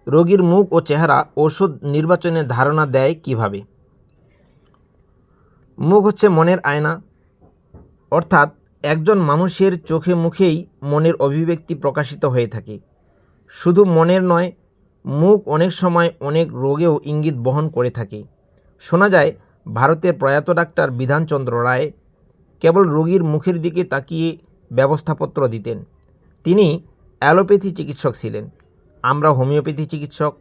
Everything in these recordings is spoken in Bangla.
রোগীর মুখ ও চেহারা ওষুধ নির্বাচনের ধারণা দেয় কিভাবে? মুখ হচ্ছে মনের আয়না, অর্থাৎ একজন মানুষের চোখে মুখেই মনের অভিব্যক্তি প্রকাশিত হয়ে থাকে। শুধু মনের নয়, মুখ অনেক সময় অনেক রোগেও ইঙ্গিত বহন করে থাকে। শোনা যায় ভারতের প্রয়াত ডাক্তার বিধানচন্দ্র রায় কেবল রোগীর মুখের দিকে তাকিয়ে ব্যবস্থাপত্র দিতেন। তিনি অ্যালোপ্যাথি চিকিৎসক ছিলেন, আমরা হোমিওপ্যাথি চিকিৎসক।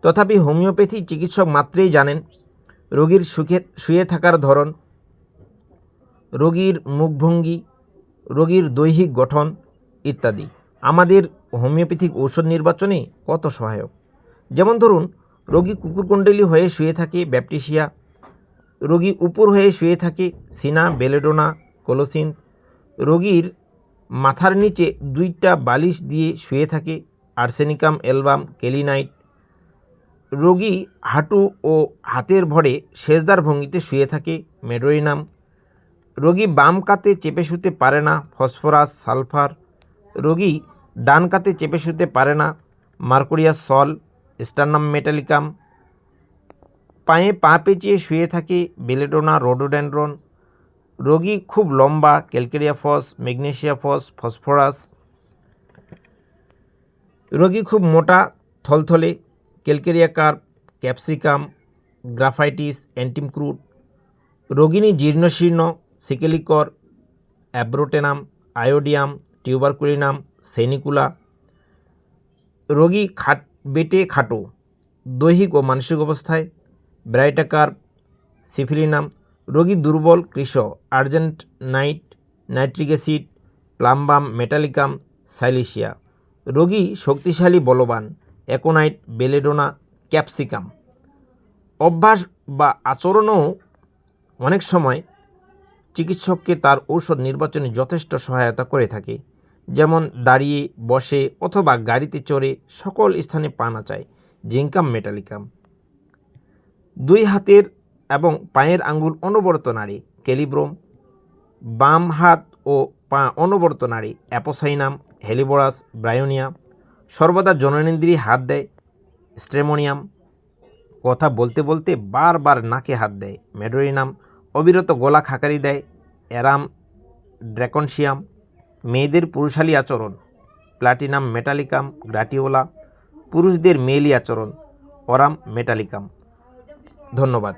তথাপি হোমিওপ্যাথি চিকিৎসক মাত্রেই জানেন রোগীর শুয়ে থাকার ধরন, রোগীর মুখভঙ্গি, রোগীর দৈহিক গঠন ইত্যাদি আমাদের হোমিওপ্যাথিক ঔষধ নির্বাচনে কত সহায়ক। যেমন ধরুন, রোগী কুকুরকুণ্ডলী হয়ে শুয়ে থাকে ব্যাপটিসিয়া, রোগী উপর হয়ে শুয়ে থাকে সিনা, বেলেডোনা, কোলোসিন, রোগীর মাথার নিচে 2টা বালিশ দিয়ে শুয়ে থাকে আর্সেনিকাম অ্যালবাম, কেলিনাইট, রোগী হাঁটু ও হাতের ভরে সেজদার ভঙ্গিতে শুয়ে থাকে মেডোরিনাম, রোগী বাম কাতে চেপে শুতে পারে না ফসফরাস, সালফার, রোগী ডান কাতে চেপে শুতে পারে না মার্কুরিয়াস সল, স্টারনাম মেটালিকাম, পায়ে পা পেঁচিয়ে শুয়ে থাকে বেলেডোনা, রোডোডেনড্রন, রোগী খুব লম্বা calcarea phos, magnesia phos, phosphorus, রোগী খুব মোটা থলথলে calcarea carb, capsicum, graphites, antim crud, রোগিনী জীর্ণশীর্ণ secale cor, abrotanum, iodium, tuberculinum, sanicula, রোগী বেটে খাটো দৈহিক ও মানসিক অবস্থায় ব্রাইটাকার্প, সিফিলিনাম, রোগী দুর্বল কৃষ, argent nit, nitric acid, plumbum, metallicum, silicea, রোগী শক্তিশালী বলবান অ্যাকোনাইট, বেলেডোনা, ক্যাপসিকাম। অভ্যাস বা আচরণও অনেক সময় চিকিৎসককে তার ঔষধ নির্বাচনে যথেষ্ট সহায়তা করে থাকে। যেমন দাঁড়িয়ে, বসে অথবা গাড়িতে চড়ে সকল স্থানে পা নাচায় জিঙ্কাম, মেটালিকাম। 2 হাতের এবং পায়ের আঙ্গুল অনবরত নাড়ে ক্যালিব্রোম, বাম হাত ও পা অনবরত নাড়ে অ্যাপোসাইনাম, হেলিবোরাস, ব্রায়োনিয়া, সর্বদা জননেন্দ্রিয়ে হাত দেয় স্ট্রেমোনিয়াম, কথা বলতে বলতে বারবার নাকে হাত দেয় মেডোরিনাম, অবিরত গলা খাকারি দেয় অ্যারাম, ড্র্যাকনশিয়াম, মেয়েদের পুরুষালী আচরণ প্লাটিনাম, মেটালিকাম, গ্রাটিওলা, পুরুষদের মেয়েলি আচরণ অরাম, মেটালিকাম। ধন্যবাদ।